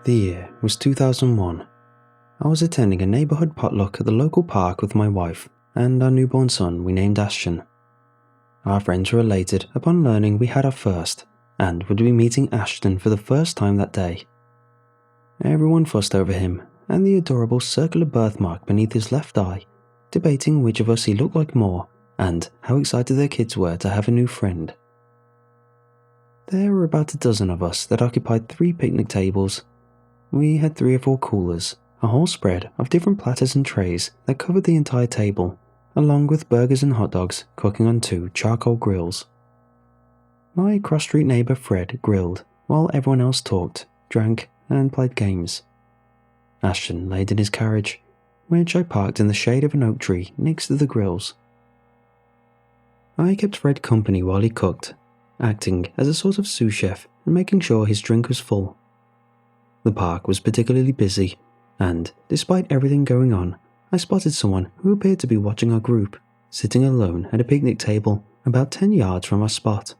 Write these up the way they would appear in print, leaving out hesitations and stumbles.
The year was 2001. I was attending a neighbourhood potluck at the local park with my wife and our newborn son we named Ashton. Our friends were elated upon learning we had our first and would be meeting Ashton for the first time that day. Everyone fussed over him and the adorable circular birthmark beneath his left eye, debating which of us he looked like more and how excited their kids were to have a new friend. There were about a dozen of us that occupied 3 picnic tables. We had 3 or 4 coolers, a whole spread of different platters and trays that covered the entire table, along with burgers and hot dogs cooking on 2 charcoal grills. My cross-street neighbour Fred grilled, while everyone else talked, drank, and played games. Ashton laid in his carriage, which I parked in the shade of an oak tree next to the grills. I kept Fred company while he cooked, acting as a sort of sous chef and making sure his drink was full. The park was particularly busy, and despite everything going on, I spotted someone who appeared to be watching our group, sitting alone at a picnic table about 10 yards from our spot.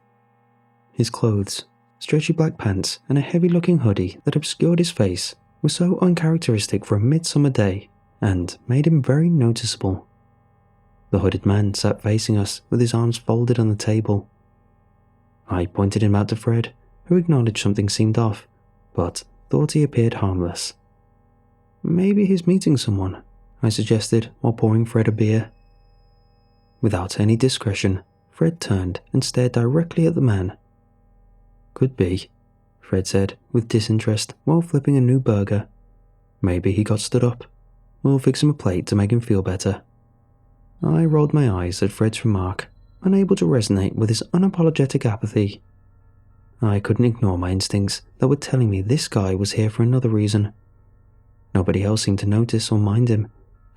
His clothes, stretchy black pants and a heavy-looking hoodie that obscured his face, were so uncharacteristic for a midsummer day and made him very noticeable. The hooded man sat facing us with his arms folded on the table. I pointed him out to Fred, who acknowledged something seemed off, but thought he appeared harmless. "Maybe he's meeting someone," I suggested while pouring Fred a beer. Without any discretion, Fred turned and stared directly at the man. "Could be," Fred said with disinterest while flipping a new burger. "Maybe he got stood up. We'll fix him a plate to make him feel better." I rolled my eyes at Fred's remark, unable to resonate with his unapologetic apathy. I couldn't ignore my instincts that were telling me this guy was here for another reason. Nobody else seemed to notice or mind him,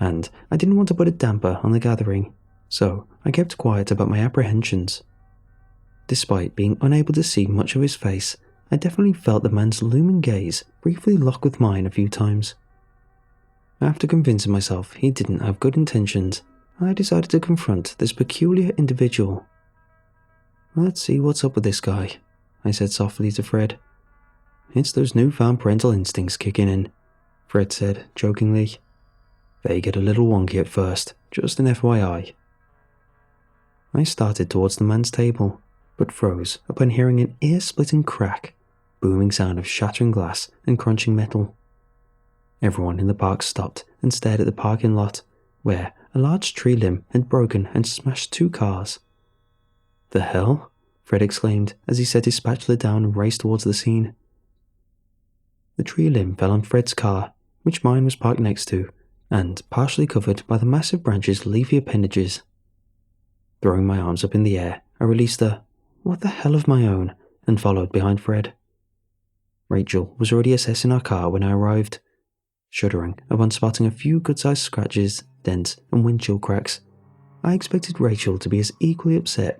and I didn't want to put a damper on the gathering, so I kept quiet about my apprehensions. Despite being unable to see much of his face, I definitely felt the man's looming gaze briefly lock with mine a few times. After convincing myself he didn't have good intentions, I decided to confront this peculiar individual. "Let's see what's up with this guy," I said softly to Fred. "It's those newfound parental instincts kicking in," Fred said jokingly. "They get a little wonky at first, just an FYI. I started towards the man's table, but froze upon hearing an ear-splitting crack, booming sound of shattering glass and crunching metal. Everyone in the park stopped and stared at the parking lot, where a large tree limb had broken and smashed 2 cars. "The hell?" Fred exclaimed as he set his spatula down and raced towards the scene. The tree limb fell on Fred's car, which mine was parked next to, and partially covered by the massive branch's leafy appendages. Throwing my arms up in the air, I released a "what the hell" of my own and followed behind Fred. Rachel was already assessing our car when I arrived. Shuddering upon spotting a few good-sized scratches, dents, and windshield cracks, I expected Rachel to be as equally upset.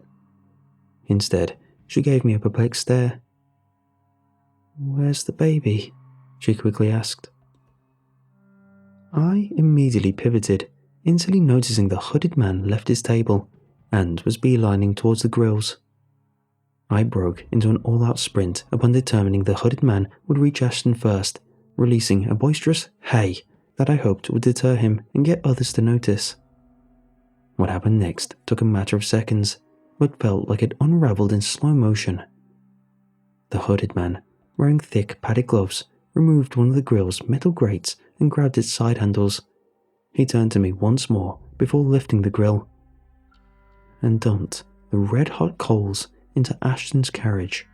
Instead, she gave me a perplexed stare. "Where's the baby?" she quickly asked. I immediately pivoted, instantly noticing the hooded man left his table and was beelining towards the grills. I broke into an all-out sprint upon determining the hooded man would reach Ashton first, releasing a boisterous "hey" that I hoped would deter him and get others to notice. What happened next took a matter of seconds, but felt like it unraveled in slow motion. The hooded man, wearing thick padded gloves, removed one of the grill's metal grates and grabbed its side handles. He turned to me once more before lifting the grill and dumped the red-hot coals into Ashton's carriage.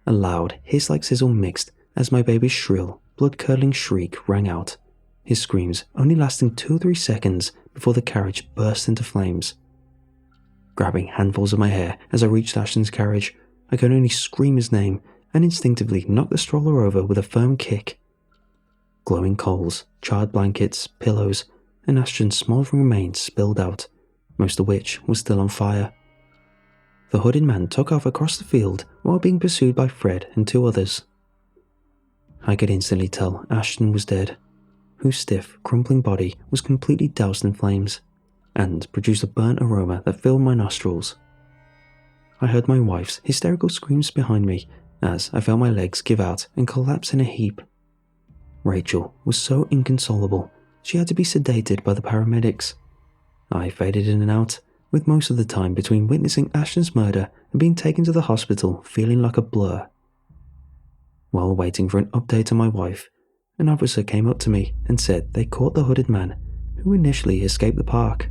A loud hiss-like sizzle mixed as my baby's shrill, blood-curdling shriek rang out, his screams only lasting 2 or 3 seconds before the carriage burst into flames. Grabbing handfuls of my hair as I reached Ashton's carriage, I could only scream his name and instinctively knock the stroller over with a firm kick. Glowing coals, charred blankets, pillows, and Ashton's smouldering remains spilled out, most of which was still on fire. The hooded man took off across the field while being pursued by Fred and 2 others. I could instantly tell Ashton was dead, whose stiff, crumpling body was completely doused in flames, and produced a burnt aroma that filled my nostrils. I heard my wife's hysterical screams behind me as I felt my legs give out and collapse in a heap. Rachel was so inconsolable, she had to be sedated by the paramedics. I faded in and out, with most of the time between witnessing Ashton's murder and being taken to the hospital feeling like a blur. While waiting for an update on my wife, an officer came up to me and said they caught the hooded man who initially escaped the park.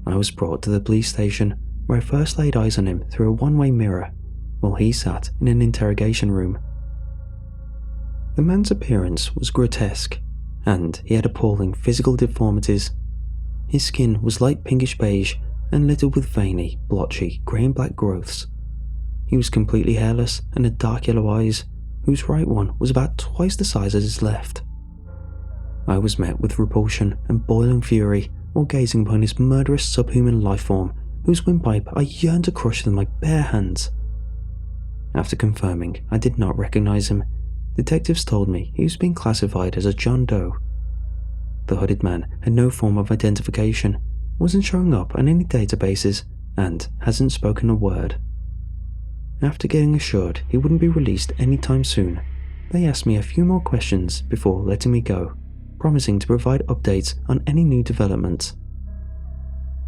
I was brought to the police station, where I first laid eyes on him through a one-way mirror while he sat in an interrogation room. The man's appearance was grotesque, and he had appalling physical deformities. His skin was light pinkish beige and littered with veiny, blotchy, grey and black growths. He was completely hairless and had dark yellow eyes, whose right one was about twice the size as his left. I was met with repulsion and boiling fury while gazing upon his murderous subhuman lifeform, whose windpipe I yearned to crush with my bare hands. After confirming I did not recognize him, detectives told me he was being classified as a John Doe. The hooded man had no form of identification, wasn't showing up on any databases, and hasn't spoken a word. After getting assured he wouldn't be released anytime soon, they asked me a few more questions before letting me go, promising to provide updates on any new developments.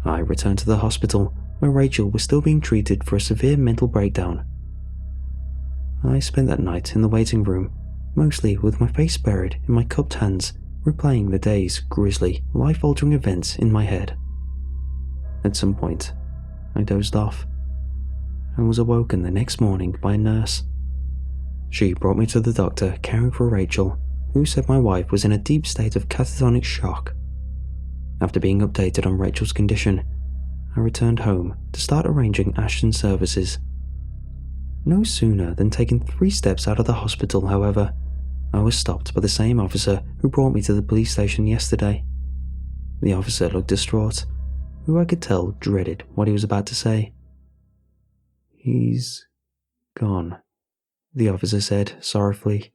I returned to the hospital, where Rachel was still being treated for a severe mental breakdown. I spent that night in the waiting room, mostly with my face buried in my cupped hands, replaying the day's grisly, life-altering events in my head. At some point, I dozed off and was awoken the next morning by a nurse. She brought me to the doctor caring for Rachel, who said my wife was in a deep state of catatonic shock. After being updated on Rachel's condition, I returned home to start arranging Ashton's services. No sooner than taking 3 steps out of the hospital, however, I was stopped by the same officer who brought me to the police station yesterday. The officer looked distraught, who I could tell dreaded what he was about to say. "He's gone," the officer said sorrowfully.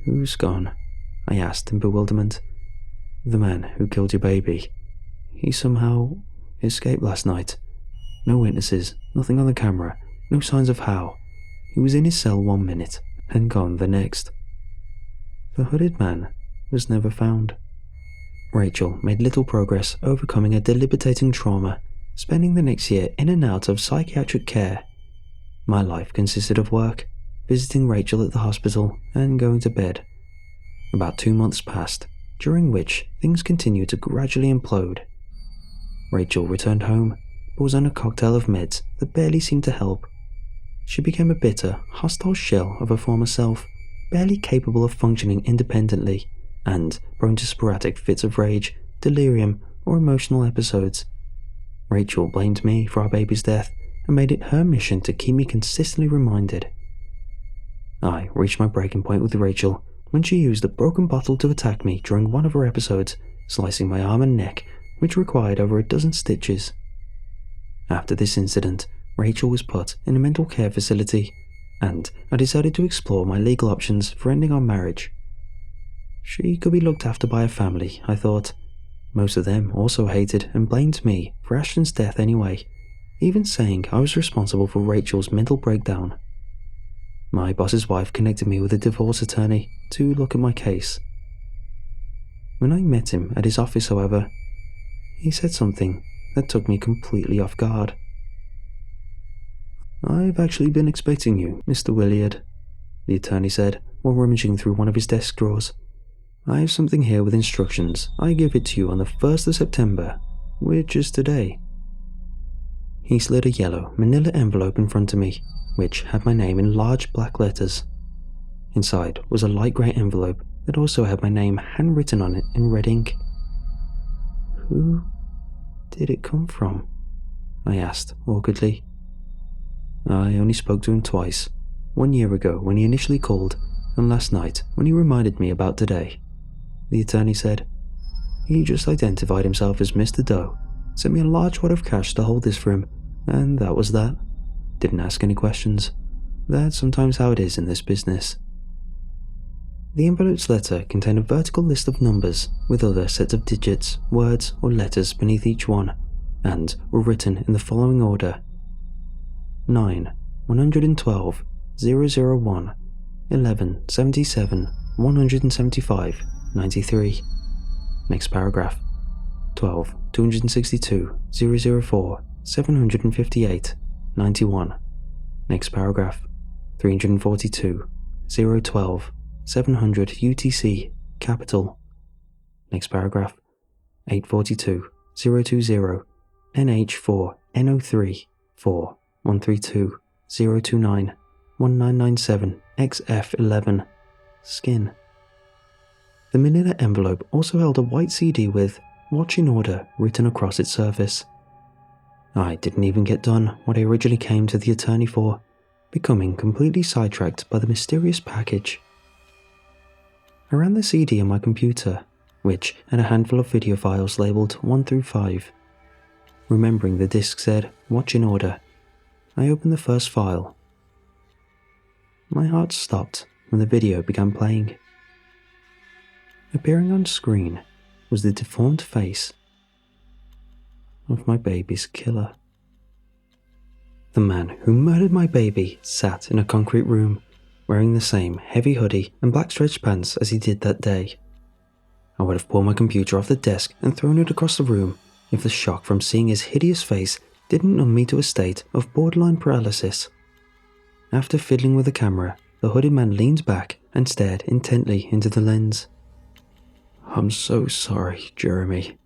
"Who's gone?" I asked in bewilderment. "The man who killed your baby. He somehow escaped last night. No witnesses, nothing on the camera, no signs of how. He was in his cell 1 minute and gone the next." The hooded man was never found. Rachel made little progress overcoming a debilitating trauma, spending the next year in and out of psychiatric care. My life consisted of work, visiting Rachel at the hospital, and going to bed. About 2 months passed, during which things continued to gradually implode. Rachel returned home, but was on a cocktail of meds that barely seemed to help. She became a bitter, hostile shell of her former self, barely capable of functioning independently, and prone to sporadic fits of rage, delirium, or emotional episodes. Rachel blamed me for our baby's death and made it her mission to keep me consistently reminded. I reached my breaking point with Rachel when she used a broken bottle to attack me during one of her episodes, slicing my arm and neck, which required over 12 stitches. After this incident, Rachel was put in a mental care facility, and I decided to explore my legal options for ending our marriage. She could be looked after by a family, I thought. Most of them also hated and blamed me for Ashton's death anyway, even saying I was responsible for Rachel's mental breakdown. My boss's wife connected me with a divorce attorney to look at my case. When I met him at his office, however, he said something that took me completely off guard. "I've actually been expecting you, Mr. Williard," the attorney said while rummaging through one of his desk drawers. "I have something here with instructions. I give it to you on the 1st of September, which is today." He slid a yellow manila envelope in front of me, which had my name in large black letters. Inside was a light grey envelope that also had my name handwritten on it in red ink. "Who did it come from?" I asked awkwardly. "I only spoke to him twice, 1 year ago when he initially called, and last night when he reminded me about today," the attorney said. "He just identified himself as Mr. Doe, sent me a large wad of cash to hold this for him, and that was that. Didn't ask any questions. That's sometimes how it is in this business." The envelope's letter contained a vertical list of numbers with other sets of digits, words, or letters beneath each one, and were written in the following order: 9, 112, 001 1177 175 93. Next paragraph. 12 262 004 758 91. Next paragraph. 342 012 700 UTC capital. Next paragraph. 842 020 NH4 NO3 4 132 029 1997 XF11 skin. The manila envelope also held a white CD with "Watch in Order" written across its surface. I didn't even get done what I originally came to the attorney for, becoming completely sidetracked by the mysterious package. I ran the CD on my computer, which had a handful of video files labelled 1 through 5. Remembering the disc said "Watch in Order," I opened the first file. My heart stopped when the video began playing. Appearing on screen was the deformed face of my baby's killer. The man who murdered my baby sat in a concrete room, wearing the same heavy hoodie and black stretch pants as he did that day. I would have pulled my computer off the desk and thrown it across the room if the shock from seeing his hideous face didn't numb me to a state of borderline paralysis. After fiddling with the camera, the hooded man leaned back and stared intently into the lens. "I'm so sorry, Jeremy,"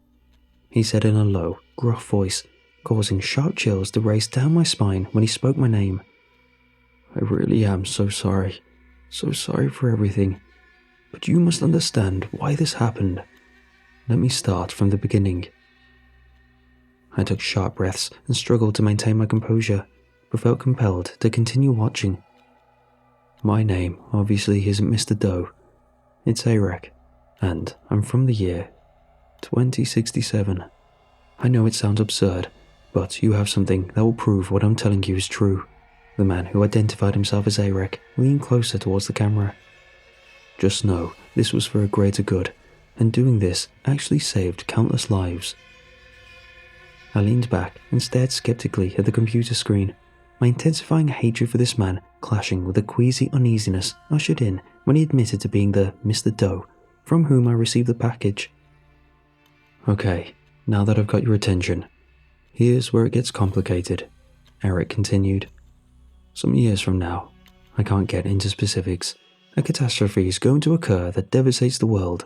he said in a low, gruff voice, causing sharp chills to race down my spine when he spoke my name. "I really am so sorry for everything, but you must understand why this happened. Let me start from the beginning." I took sharp breaths and struggled to maintain my composure, but felt compelled to continue watching. My name obviously isn't Mr. Doe. It's Eric, and I'm from the year 2067. I know it sounds absurd, but you have something that will prove what I'm telling you is true. The man who identified himself as Eric leaned closer towards the camera. Just know this was for a greater good, and doing this actually saved countless lives. I leaned back and stared skeptically at the computer screen, my intensifying hatred for this man clashing with the queasy uneasiness ushered in when he admitted to being the Mr. Doe from whom I received the package. "Okay, now that I've got your attention, here's where it gets complicated," Eric continued. "Some years from now, I can't get into specifics, a catastrophe is going to occur that devastates the world.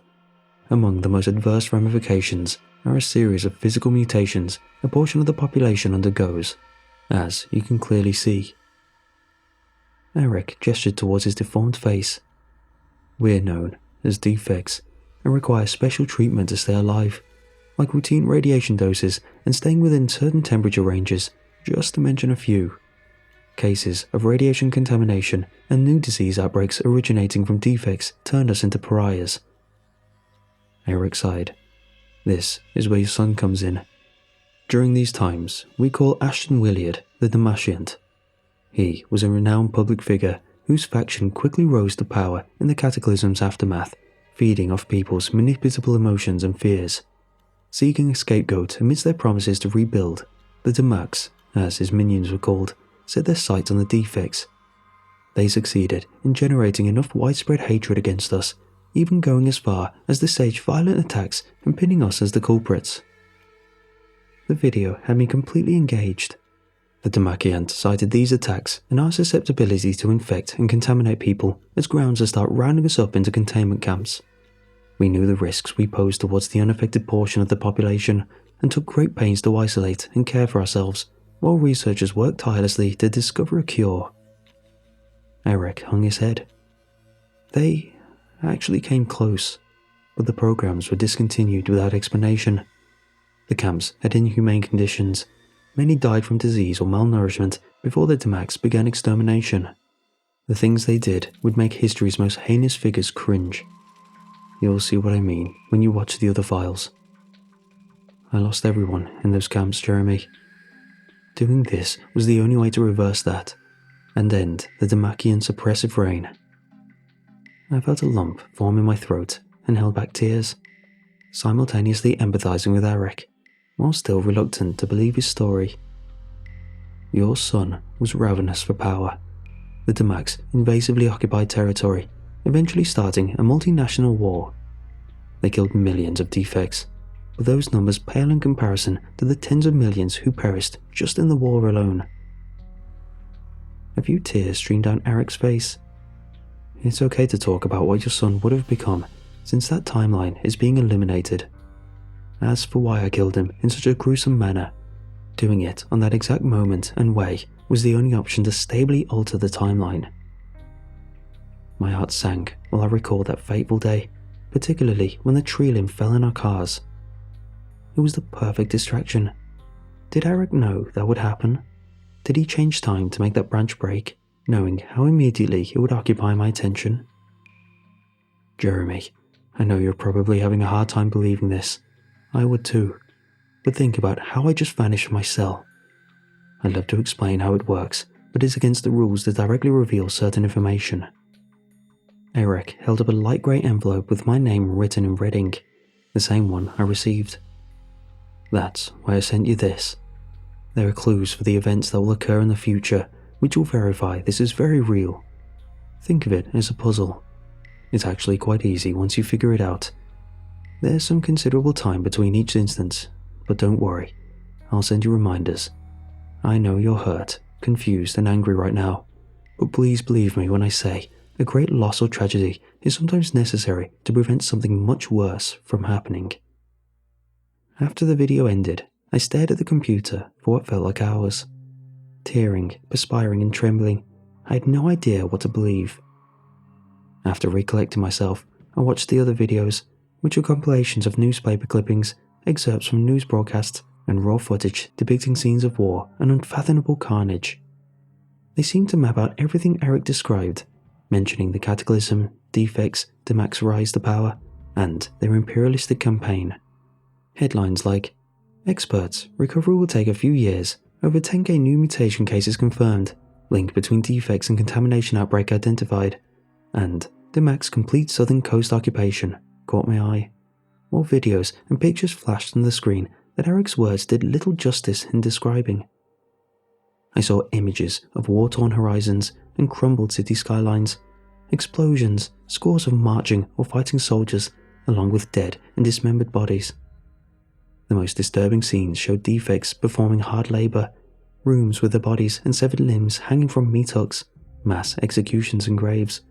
Among the most adverse ramifications are a series of physical mutations a portion of the population undergoes, as you can clearly see." Eric gestured towards his deformed face. "We're known as defects and require special treatment to stay alive, like routine radiation doses and staying within certain temperature ranges, just to mention a few. Cases of radiation contamination and new disease outbreaks originating from defects turned us into pariahs." Eric sighed. "This is where your son comes in. During these times, we call Ashton Williard the Damashient. He was a renowned public figure whose faction quickly rose to power in the Cataclysm's aftermath, feeding off people's manipulable emotions and fears. Seeking a scapegoat amidst their promises to rebuild, the Damaks, as his minions were called, set their sights on the defects. They succeeded in generating enough widespread hatred against us, even going as far as to stage violent attacks and pinning us as the culprits." The video had me completely engaged. The Damakiant cited these attacks and our susceptibility to infect and contaminate people as grounds to start rounding us up into containment camps. We knew the risks we posed towards the unaffected portion of the population and took great pains to isolate and care for ourselves, while researchers worked tirelessly to discover a cure. Eric hung his head. "They actually came close, but the programs were discontinued without explanation. The camps had inhumane conditions. Many died from disease or malnourishment before the Damaks began extermination. The things they did would make history's most heinous figures cringe. You'll see what I mean when you watch the other files. I lost everyone in those camps, Jeremy. Doing this was the only way to reverse that, and end the Damakian suppressive reign." I felt a lump form in my throat and held back tears, simultaneously empathizing with Eric, while still reluctant to believe his story. Your son was ravenous for power, The Damacs invasively occupied territory, eventually starting a multinational war. They killed millions of defects, but those numbers pale in comparison to the tens of millions who perished just in the war alone. A few tears streamed down Eric's face. It's okay to talk about what your son would have become, since that timeline is being eliminated. As for why I killed him in such a gruesome manner, doing it on that exact moment and way was the only option to stably alter the timeline. My heart sank while I recalled that fateful day, particularly when the tree limb fell in our cars. It was the perfect distraction. Did Eric know that would happen? Did he change time to make that branch break, knowing how immediately it would occupy my attention? Jeremy, I know you're probably having a hard time believing this. I would too. But think about how I just vanished from my cell. I'd love to explain how it works, but it's against the rules to directly reveal certain information. Eric held up a light grey envelope with my name written in red ink, the same one I received. That's why I sent you this. There are clues for the events that will occur in the future, which will verify this is very real. Think of it as a puzzle. It's actually quite easy once you figure it out. There's some considerable time between each instance, but don't worry, I'll send you reminders. I know you're hurt, confused and angry right now, but please believe me when I say a great loss or tragedy is sometimes necessary to prevent something much worse from happening. After the video ended, I stared at the computer for what felt like hours. Tearing, perspiring and trembling, I had no idea what to believe. After recollecting myself, I watched the other videos, which were compilations of newspaper clippings, excerpts from news broadcasts, and raw footage depicting scenes of war and unfathomable carnage. They seemed to map out everything Eric described, mentioning the cataclysm, defects, Damac's rise to power, and their imperialistic campaign. Headlines like, "Experts, recovery will take a few years, over 10k new mutation cases confirmed, link between defects and contamination outbreak identified," and "Damac's complete southern coast occupation" caught my eye, while videos and pictures flashed on the screen that Eric's words did little justice in describing. I saw images of war-torn horizons and crumbled city skylines, explosions, scores of marching or fighting soldiers, along with dead and dismembered bodies. The most disturbing scenes showed defects performing hard labor, rooms with their bodies and severed limbs hanging from meat hooks, mass executions and graves,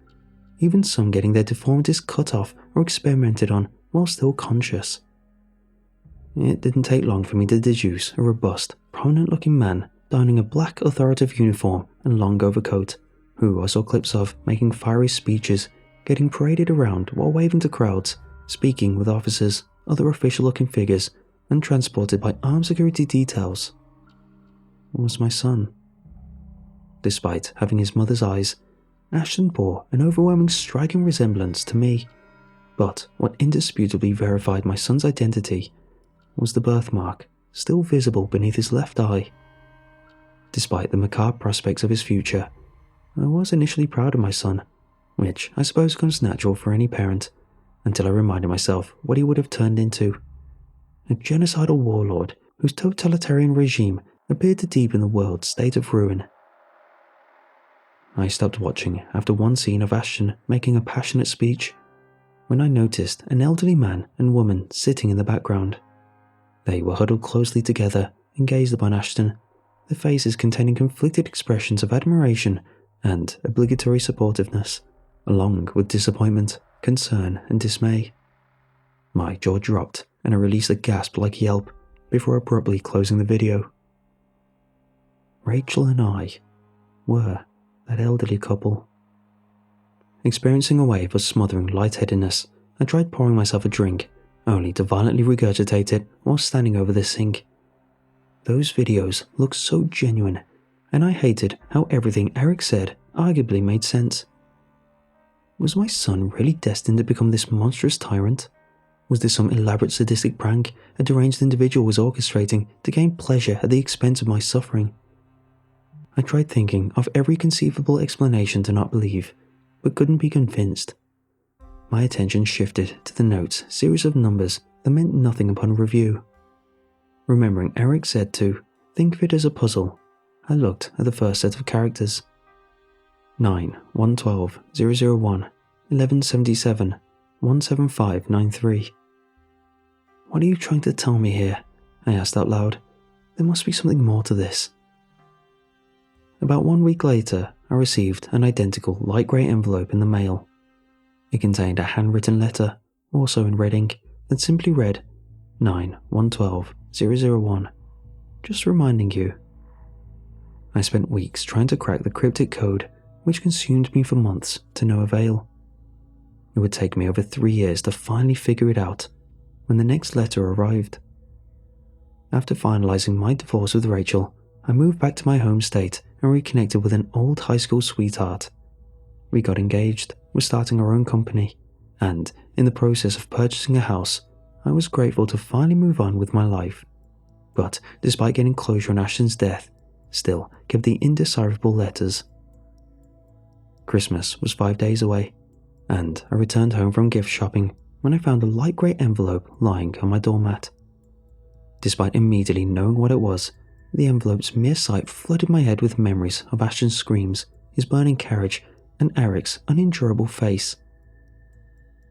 even some getting their deformities cut off or experimented on while still conscious. It didn't take long for me to deduce a robust, prominent-looking man donning a black authoritative uniform and long overcoat, who I saw clips of making fiery speeches, getting paraded around while waving to crowds, speaking with officers, other official-looking figures, and transported by armed security details. Was my son. Despite having his mother's eyes, Ashton bore an overwhelming striking resemblance to me, but what indisputably verified my son's identity was the birthmark still visible beneath his left eye. Despite the macabre prospects of his future, I was initially proud of my son, which I suppose comes natural for any parent, until I reminded myself what he would have turned into. A genocidal warlord whose totalitarian regime appeared to deepen the world's state of ruin. I stopped watching after one scene of Ashton making a passionate speech, when I noticed an elderly man and woman sitting in the background. They were huddled closely together and gazed upon Ashton, their faces containing conflicted expressions of admiration and obligatory supportiveness, along with disappointment, concern, and dismay. My jaw dropped and I released a gasp like yelp before abruptly closing the video. Rachel and I were that elderly couple. Experiencing a wave of smothering lightheadedness, I tried pouring myself a drink, only to violently regurgitate it while standing over the sink. Those videos looked so genuine, and I hated how everything Eric said arguably made sense. Was my son really destined to become this monstrous tyrant? Was this some elaborate sadistic prank a deranged individual was orchestrating to gain pleasure at the expense of my suffering? I tried thinking of every conceivable explanation to not believe, but couldn't be convinced. My attention shifted to the notes, series of numbers that meant nothing upon review. Remembering Eric said to think of it as a puzzle, I looked at the first set of characters. 9/1/12/001 1177 17593. What are you trying to tell me here? I asked out loud. There must be something more to this. About 1 week later, I received an identical light grey envelope in the mail. It contained a handwritten letter, also in red ink, that simply read 9/1/12/001, just reminding you. I spent weeks trying to crack the cryptic code, which consumed me for months to no avail. It would take me over 3 years to finally figure it out when the next letter arrived. After finalizing my divorce with Rachel, I moved back to my home state and reconnected with an old high school sweetheart. We got engaged, were starting our own company, and in the process of purchasing a house, I was grateful to finally move on with my life. But despite getting closure on Ashton's death, still kept the indecipherable letters. Christmas was 5 days away, and I returned home from gift shopping when I found a light grey envelope lying on my doormat. Despite immediately knowing what it was, the envelope's mere sight flooded my head with memories of Ashton's screams, his burning carriage, and Eric's unendurable face.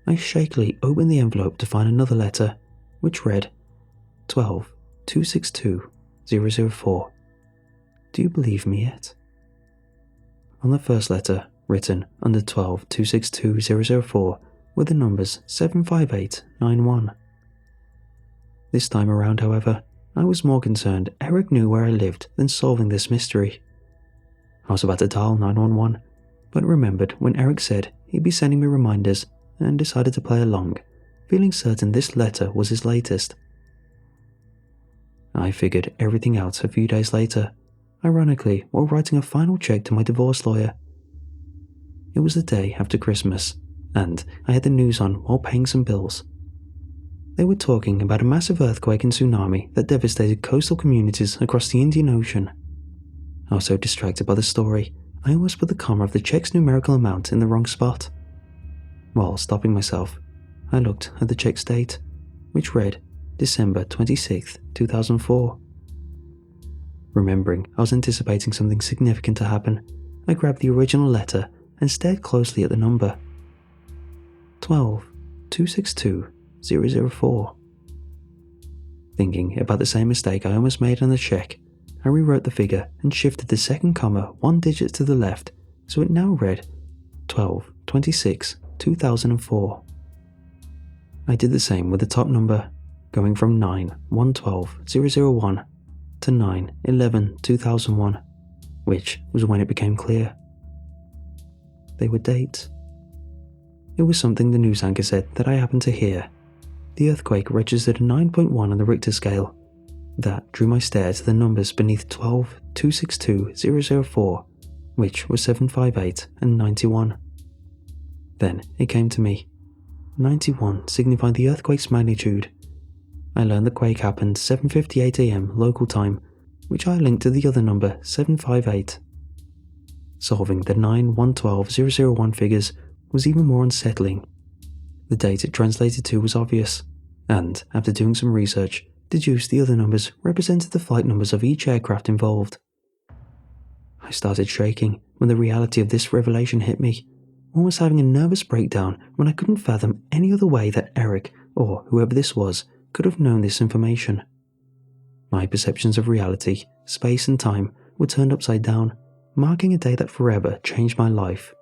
I shakily opened the envelope to find another letter, which read 12/262/004. Do you believe me yet? On the first letter, written under 12/262/004, were the numbers 75891. This time around, however, I was more concerned Eric knew where I lived than solving this mystery. I was about to dial 911, but remembered when Eric said he'd be sending me reminders and decided to play along, feeling certain this letter was his latest. I figured everything out a few days later, ironically while writing a final check to my divorce lawyer. It was the day after Christmas, and I had the news on while paying some bills. They were talking about a massive earthquake and tsunami that devastated coastal communities across the Indian Ocean. I was so distracted by the story, I almost put the comma of the check's numerical amount in the wrong spot. While stopping myself, I looked at the check's date, which read December 26th, 2004. Remembering I was anticipating something significant to happen, I grabbed the original letter and stared closely at the number. 12/262/004. Thinking about the same mistake I almost made on the check, I rewrote the figure and shifted the second comma 1 digit to the left, so it now read 12/26/2004. I did the same with the top number, going from 9/1/12/001 to 9/11/2001, which was when it became clear. They were dates. It was something the news anchor said that I happened to hear. The earthquake registered a 9.1 on the Richter scale. That drew my stare to the numbers beneath 12/262/004, which was 758 and 91. Then it came to me. 91 signified the earthquake's magnitude. I learned the quake happened 7:58 AM local time, which I linked to the other number 758. Solving the 9/1/12/001 figures was even more unsettling. The date it translated to was obvious, and after doing some research, deduced the other numbers represented the flight numbers of each aircraft involved. I started shaking when the reality of this revelation hit me, almost having a nervous breakdown when I couldn't fathom any other way that Eric, or whoever this was, could have known this information. My perceptions of reality, space and time were turned upside down, marking a day that forever changed my life.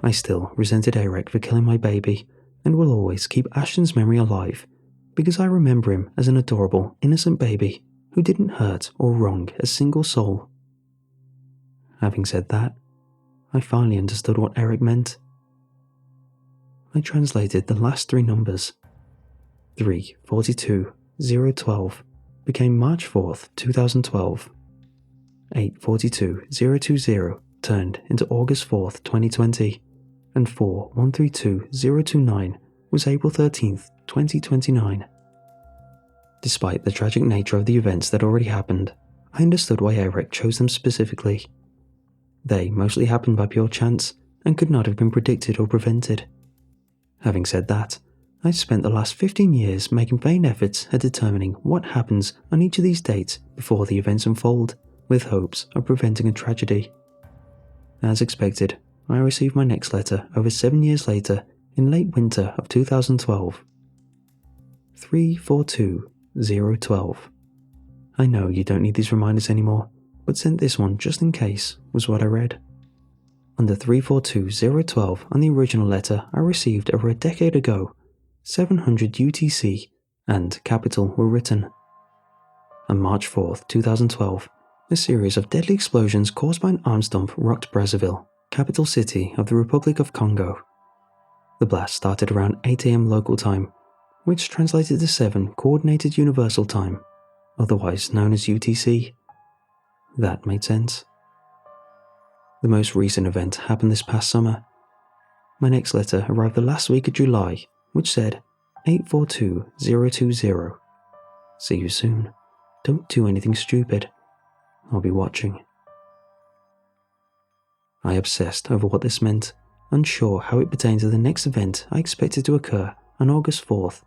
I still resented Eric for killing my baby, and will always keep Ashton's memory alive, because I remember him as an adorable, innocent baby who didn't hurt or wrong a single soul. Having said that, I finally understood what Eric meant. I translated the last 3 numbers. 3/42/012 became March 4th, 2012. 8/42/020 turned into August 4th, 2020, and 4/132/029 was April 13th, 2029. Despite the tragic nature of the events that already happened, I understood why Eric chose them specifically. They mostly happened by pure chance and could not have been predicted or prevented. Having said that, I spent the last 15 years making vain efforts at determining what happens on each of these dates before the events unfold, with hopes of preventing a tragedy. As expected, I received my next letter over 7 years later in late winter of 2012. 342012. I know you don't need these reminders anymore, but sent this one just in case, was what I read. Under 342012 on the original letter I received over a decade ago, 700 UTC and capital were written. On March 4th, 2012, a series of deadly explosions caused by an arms dump rocked Brazzaville, capital city of the Republic of Congo. The blast started around 8 AM local time, which translated to 7 Coordinated Universal Time, otherwise known as UTC. That made sense. The most recent event happened this past summer. My next letter arrived the last week of July, which said 842020. See you soon. Don't do anything stupid. I'll be watching. I obsessed over what this meant, unsure how it pertained to the next event I expected to occur on August 4th.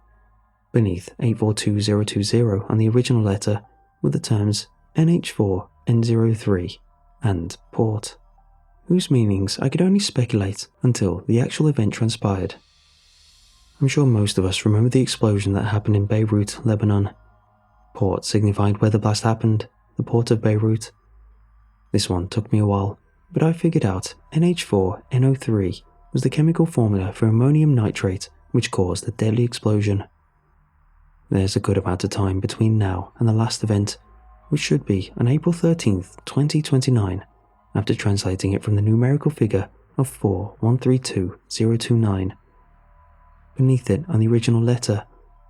Beneath 842020 on the original letter were the terms NH4N03 and port, whose meanings I could only speculate until the actual event transpired. I'm sure most of us remember the explosion that happened in Beirut, Lebanon. Port signified where the blast happened, the port of Beirut. This one took me a while, but I figured out NH4NO3 was the chemical formula for ammonium nitrate which caused the deadly explosion. There's a good amount of time between now and the last event, which should be on April 13th, 2029, after translating it from the numerical figure of 4132029. Beneath it on the original letter,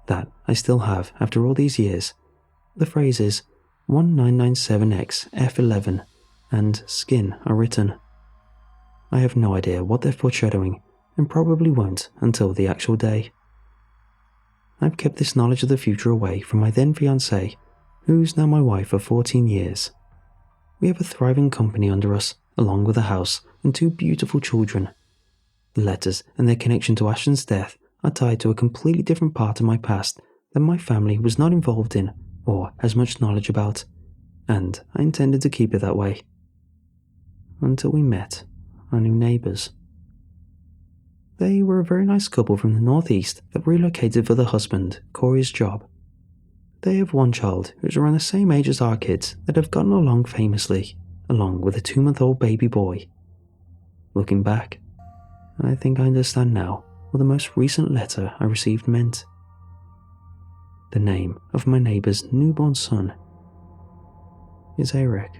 that I still have after all these years, the phrases 1997X and skin are written. I have no idea what they're foreshadowing and probably won't until the actual day. I've kept this knowledge of the future away from my then fiancée, who's now my wife of 14 years. We have a thriving company under us, along with a house and 2 beautiful children. The letters and their connection to Ashton's death are tied to a completely different part of my past that my family was not involved in or has much knowledge about, and I intended to keep it that way. Until we met our new neighbours. They were a very nice couple from the northeast that relocated for the husband, Corey's job. They have 1 child who's around the same age as our kids that have gotten along famously, along with a 2-month-old baby boy. Looking back, I think I understand now what the most recent letter I received meant. The name of my neighbour's newborn son is Eric.